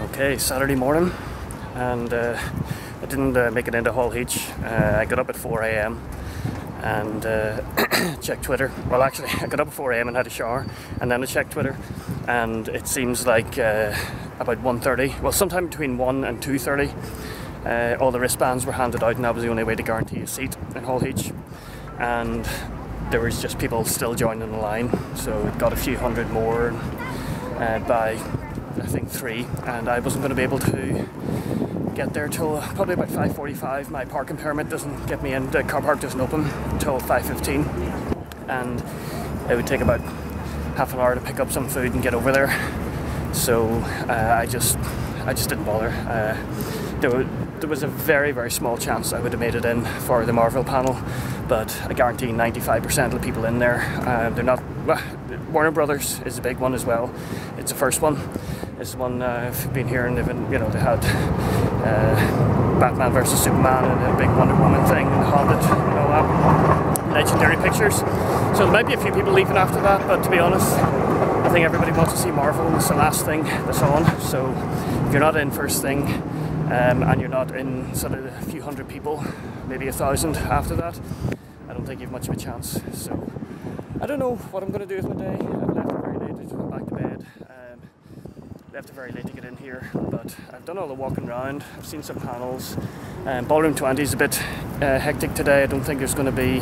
Okay, Saturday morning, and I didn't make it into Hall H. I got up at 4 AM and checked Twitter. Well, actually, I got up at 4 AM and had a shower, and then I checked Twitter, and it seems like about 1:30, well, sometime between 1 and 2:30, all the wristbands were handed out, and that was the only way to guarantee a seat in Hall H. And there was just people still joining the line, so it got a few hundred more by I think 3, and I wasn't going to be able to get there till probably about 5:45. My parking permit doesn't get me in, the car park doesn't open until 5:15, and it would take about half an hour to pick up some food and get over there. So I just didn't bother. There was a very, very small chance I would have made it in for the Marvel panel, but I guarantee 95% of the people in there, they're not. Well, Warner Brothers is a big one as well. It's the first one. It's the one I've been hearing. They've been, they had Batman vs Superman and a big Wonder Woman thing, and Hobbit, and all that. Legendary pictures. So there might be a few people leaving after that, but to be honest, I think everybody wants to see Marvel, and it's the last thing that's on. So if you're not in first thing, and you're not in sort of a few hundred people, maybe 1,000 after that, I don't think you have much of a chance. So I don't know what I'm going to do with my day. I've left it very late, I just went back to bed. Left it very late to get in here, but I've done all the walking around. I've seen some panels. Ballroom 20 is a bit hectic today. I don't think there's going to be...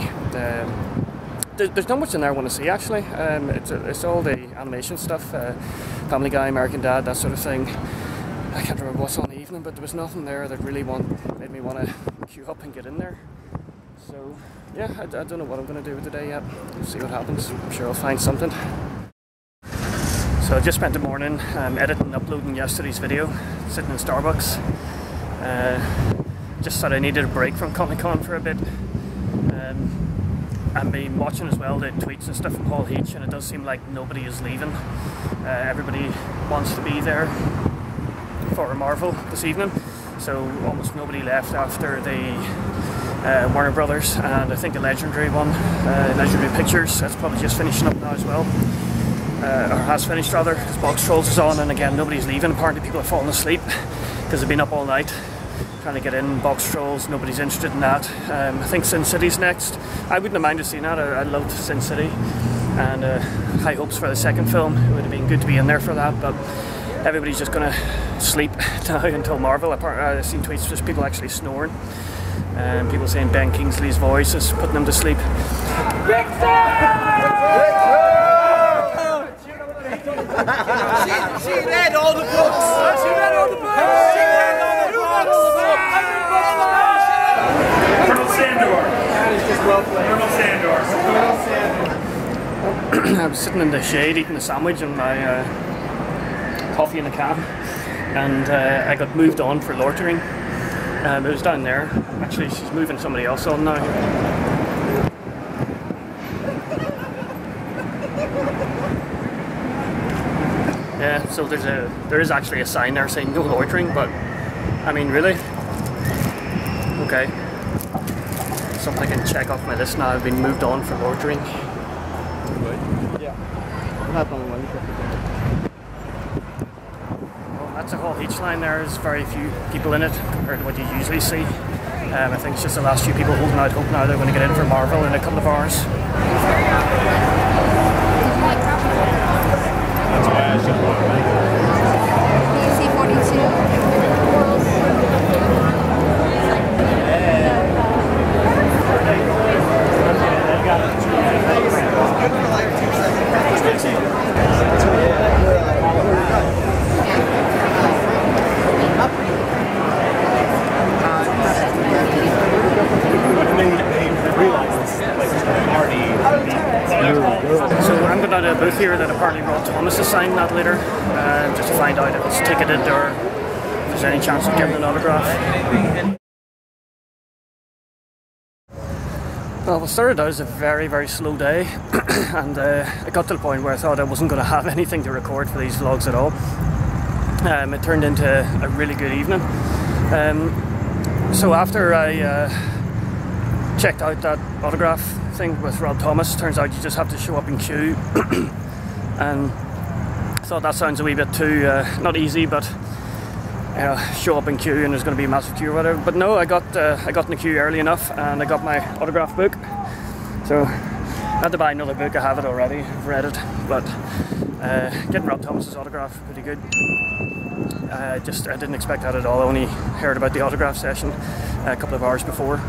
there's not much in there I want to see, actually. It's all the animation stuff, Family Guy, American Dad, that sort of thing. I can't remember what's on the evening, but there was nothing there that really made me want to queue up and get in there. So yeah, I don't know what I'm going to do with the day yet. We'll see what happens. I'm sure I'll find something. So I just spent the morning editing and uploading yesterday's video, sitting in Starbucks. Just thought I needed a break from Comic-Con for a bit. I've been watching as well the tweets and stuff from Hall H, and it does seem like nobody is leaving. Everybody wants to be there for Marvel this evening, so almost nobody left after the Warner Brothers, and I think the Legendary one, Legendary Pictures, that's probably just finishing up now as well. Or has finished rather, because Box Trolls is on, and again nobody's leaving. Apparently people are falling asleep because they've been up all night trying to get in Box Trolls. Nobody's interested in that. I think Sin City's next. I wouldn't have minded seeing that. I loved Sin City, and high hopes for the second film. It would have been good to be in there for that, but everybody's just going to sleep now until Marvel. I've seen tweets just people actually snoring, and people saying Ben Kingsley's voice is putting them to sleep. She read all the books. She read all the books. She read all the books. Colonel Sandor. That is just well played. Colonel Sandor. I was sitting in the shade eating a sandwich and my coffee in a can, and I got moved on for loitering. It was down there. Actually, she's moving somebody else on now. Yeah, so there is actually a sign there saying no loitering, but I mean, really? Okay. Something I can check off my list now. I've been moved on for loitering. Yeah. Well, that's a whole H line there. There's very few people in it compared to what you usually see. I think it's just the last few people holding out hope now they're going to get in for Marvel in a couple of hours. So I'm going to a booth here that apparently Rob Thomas has signed that later, just to find out if it's ticketed or if there's any chance of getting an autograph. Well, what started out as a very, very slow day, and it got to the point where I thought I wasn't going to have anything to record for these vlogs at all. It turned into a really good evening. So after I checked out that autograph thing with Rob Thomas, turns out you just have to show up in queue, and I thought that sounds a wee bit too, not easy, but show up in queue and there's going to be a massive queue or whatever. But no, I got in the queue early enough and I got my autograph book. So I had to buy another book. I have it already. I've read it, but getting Rob Thomas's autograph pretty good. I didn't expect that at all. I only heard about the autograph session a couple of hours before.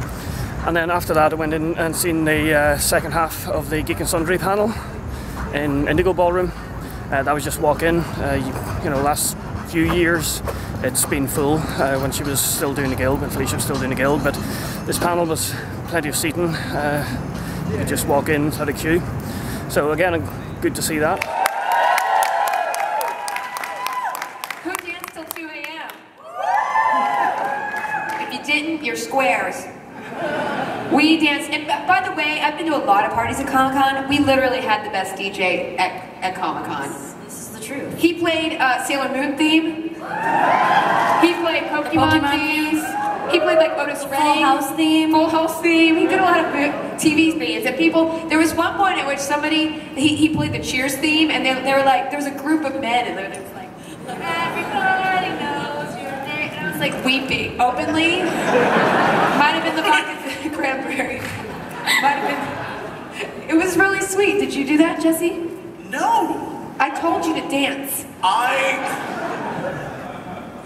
And then after that I went in and seen the second half of the Geek Sundry panel in Indigo Ballroom. That was just walk in. Last few years it's been full when she was still doing the guild, when Felicia was still doing the guild, but this panel was plenty of seating. You could just walk in without a queue. So again, good to see that. Who danced till 2 a.m.? If you didn't, you're squares. We danced, and by the way, I've been to a lot of parties at Comic-Con. We literally had the best DJ at Comic-Con. This is the truth. He played Sailor Moon theme. He played Pokemon themes. He played like Otis Redding. Full House theme. Full House theme. He did a lot of TV themes. And people, there was one point at which somebody, he played the Cheers theme, and they were like, there was a group of men, and they were just like, everybody knows your name. And I was like weeping openly. Might have been the Pockets Cranberry. Might have been. It was really sweet. Did you do that, Jesse? No! I told you to dance.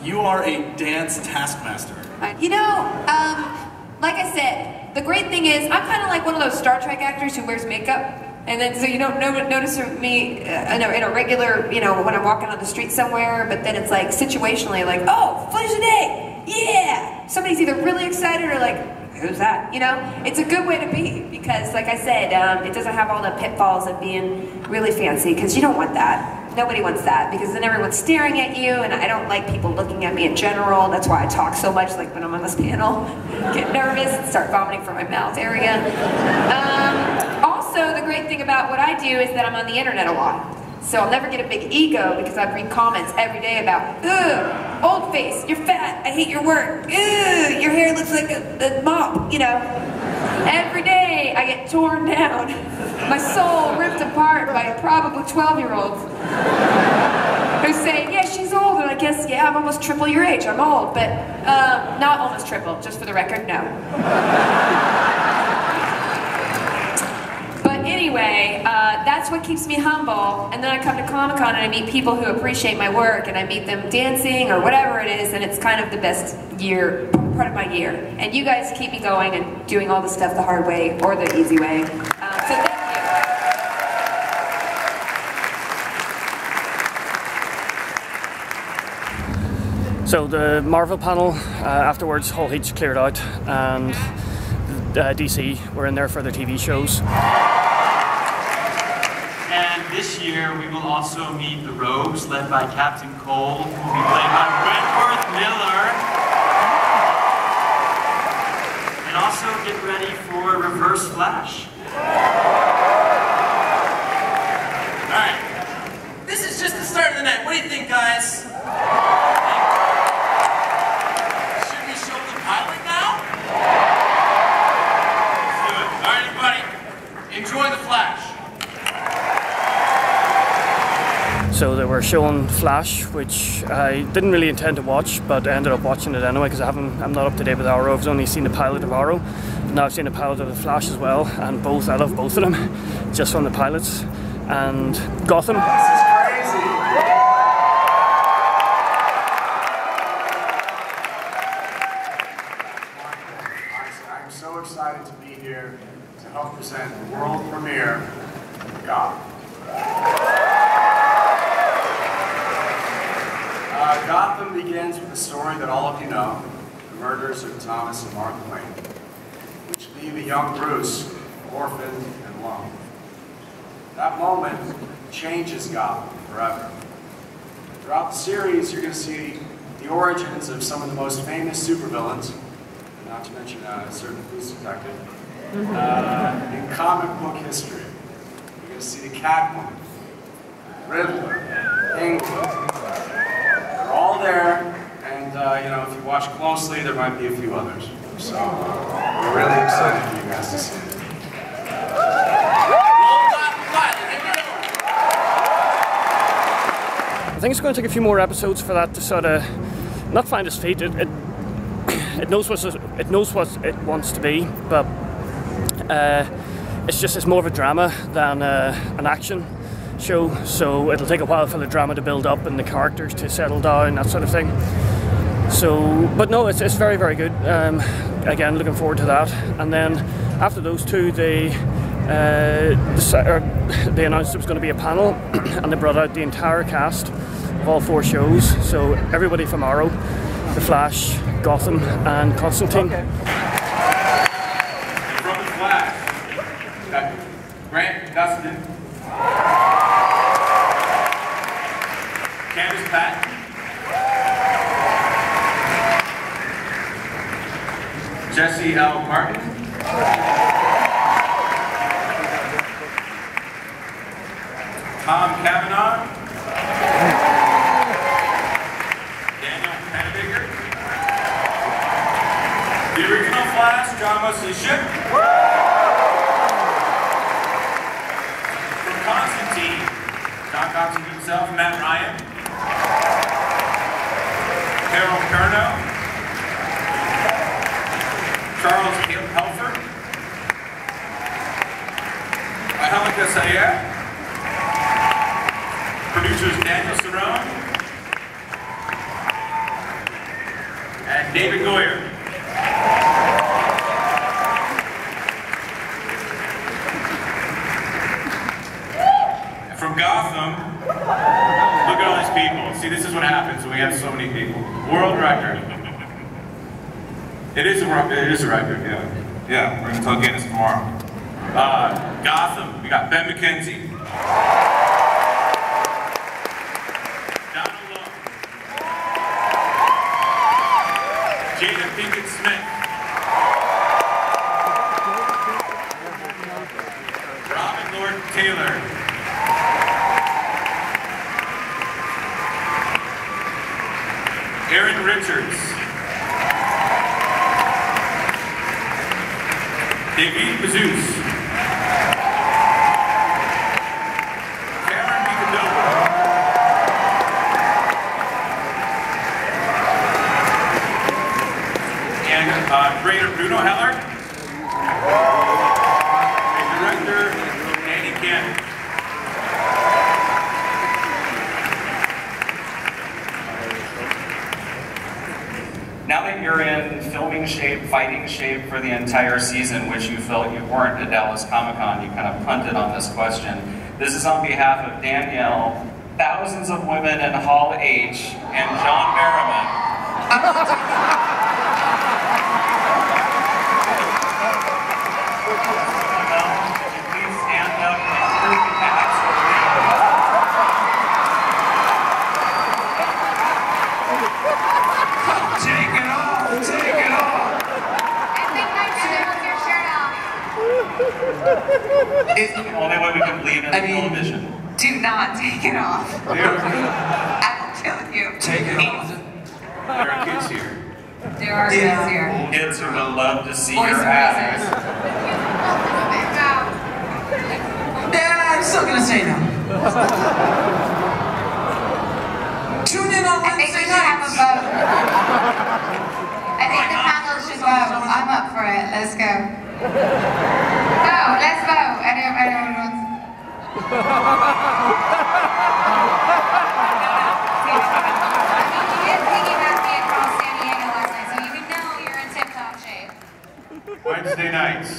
You are a dance taskmaster. Like I said, the great thing is, I'm kind of like one of those Star Trek actors who wears makeup, and then so you don't notice me in a regular, when I'm walking on the street somewhere, but then it's like situationally, like, oh, Felicia Day, yeah! Somebody's either really excited or like, who's that? It's a good way to be, because like I said, it doesn't have all the pitfalls of being really fancy, because you don't want that. Nobody wants that, because then everyone's staring at you, and I don't like people looking at me in general. That's why I talk so much, like when I'm on this panel. Get nervous and start vomiting from my mouth area. Also, the great thing about what I do is that I'm on the internet a lot. So I'll never get a big ego, because I read comments every day about, ugh, old face, you're fat, I hate your work, ugh, your hair looks like a mop, Every day I get torn down, my soul ripped apart by probably 12-year-olds who say, yeah, she's old, and I guess, yeah, I'm almost triple your age, I'm old, but not almost triple, just for the record, no. But anyway, that's what keeps me humble, and then I come to Comic-Con and I meet people who appreciate my work, and I meet them dancing or whatever it is, and it's kind of the best part of my year. And you guys keep me going and doing all the stuff the hard way or the easy way. So thank you. So the Marvel panel, afterwards, Hull H cleared out, and DC were in there for their TV shows. And this year we will also meet the Rogues, led by Captain Cole, who will be played by Wentworth Miller. And also get ready for Reverse Flash. Alright. This is just the start of the night. What do you think, guys? Should we show the pilot now? Let's do it. Alright, everybody. Enjoy the Flash. So they were showing Flash, which I didn't really intend to watch, but I ended up watching it anyway because I'm not up to date with Arrow. I've only seen the pilot of Arrow, but now I've seen the pilot of the Flash as well, and I love both of them, just from the pilots. And Gotham. This is crazy. I'm so excited to be here to help present the world premiere of Gotham. Gotham begins with a story that all of you know, the murders of Thomas and Martha Wayne, which leave a young Bruce orphaned and alone. That moment changes Gotham forever. Throughout the series, you're going to see the origins of some of the most famous supervillains, not to mention a certain police detective, in comic book history. You're going to see the Catwoman, Riddler, Penguin. They're all there, and if you watch closely, there might be a few others. So we're really excited for you guys to see it. I think it's going to take a few more episodes for that to sort of not find its feet. It knows what it wants to be, but it's more of a drama than an action show. So it'll take a while for the drama to build up and the characters to settle down, that sort of thing. So, but no, it's very, very good. Again, looking forward to that. And then after those two, they announced it was going to be a panel, and they brought out the entire cast of all 4 shows. So everybody from Arrow, The Flash, Gotham, and Constantine. Okay. From The Flash, Grant Gustin, Candace Patton, Jesse L. Martin, Tom Cavanaugh, Daniel Panabaker, the original Flash, John Wesley Shipp, from Constantine, John Constantine himself, Matt Ryan, Carol Curnow, Charles Helfer, Angelica Sayer, producers Daniel Cerrone, and David Goyer. From Gotham, look at all these people. See, this is what happens when we have so many people. World record. It is a record, yeah. Yeah, we're going to tell Guinness tomorrow. Gotham, we got Ben McKenzie. Donald Lowe. Jada Pinkett Smith. Robin Lord Taylor. Aaron Richards. David Mazouz. Cameron Picadillo. And creator Bruno Heller. And director Andy Cannon. Now that you're in filming shape, fighting shape for the entire season, which you felt you weren't at Dallas Comic-Con, you kind of punted on this question. This is on behalf of Danielle, thousands of women in Hall H, and John Merriman. Could you please stand up and prove the facts for me? Take it off! Take it off! I think my brother with your shirt off. It's the only way we can leave in television. Do not take it off. I will kill you. Take it off. There are kids here. There are kids here. Kids who would love to see Boys your and ass. Yeah, I'm still gonna say no. Tune in on I think we Wednesday should have a nights. vote. I think the panel should vote. I'm up for it. Let's go. No, let's vote. I don't want you did piggyback me across San Diego last night, so you know you're in tip-top shape. Wednesday nights.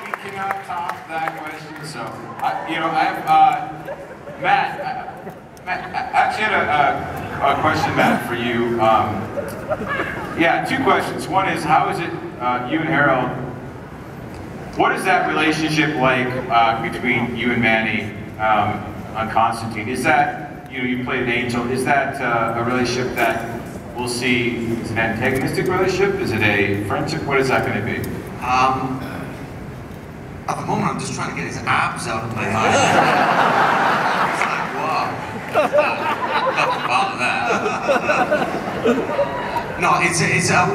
We cannot top that question. So, Matt, I actually had a question, Matt, for you. Yeah, 2 questions. One is, how is it, you and Harold, what is that relationship like between you and Manny on Constantine? Is that, you played an angel, is that a relationship that we'll see, is it an antagonistic relationship? Is it a friendship? What is that going to be? At the moment, I'm just trying to get his abs out of my eyes. It's like, wow. Nothing about that. No, it's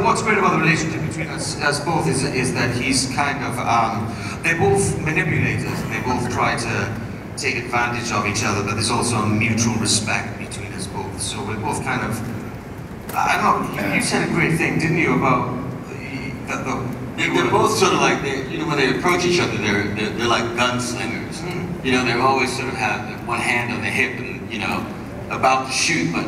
what's great about the relationship between us both is that he's kind of they're both manipulators and they both try to take advantage of each other, but there's also a mutual respect between us both. So we're both kind of I don't know. You said a great thing, didn't you, about they're both sort of like when they approach each other, they're like gunslingers. You know, they always sort of have one hand on the hip and about to shoot, but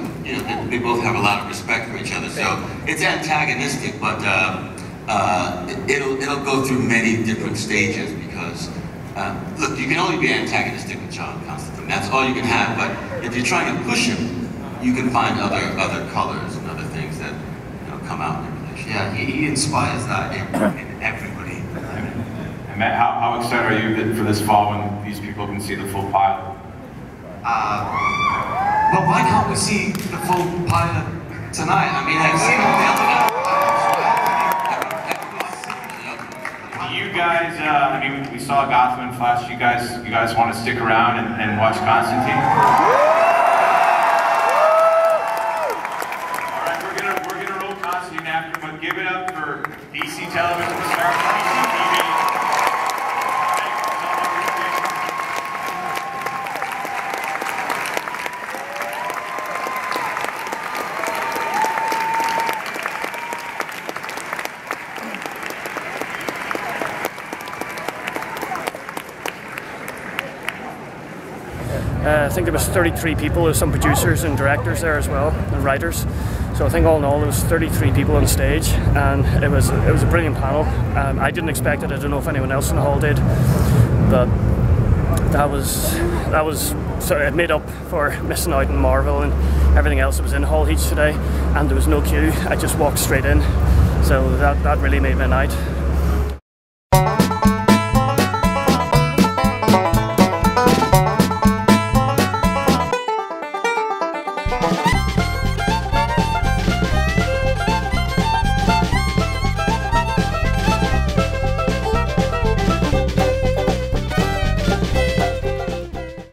they both have a lot of respect for each other. So it's antagonistic, but it'll go through many different stages because look, you can only be antagonistic with John Constantine. That's all you can have. But if you're trying to push him, you can find other colors and other things that come out in the relationship. Yeah, he inspires that in everybody. And Matt, how excited are you for this fall when these people can see the full pilot? Well, why can't we see the full pilot tonight? I mean, I've seen the other one. You guys, I mean, we saw Gotham and Flash. You guys want to stick around and watch Constantine? All right, we're gonna roll Constantine after, but give it up for DC Television, the stars of DC TV. I think there was 33 people. There's some producers and directors there as well, and writers. So I think all in all there was 33 people on stage, and it was a brilliant panel. I didn't expect it. I don't know if anyone else in the hall did, but that was sort of made up for missing out on Marvel and everything else that was in Hall H today. And there was no queue. I just walked straight in, so that really made my night.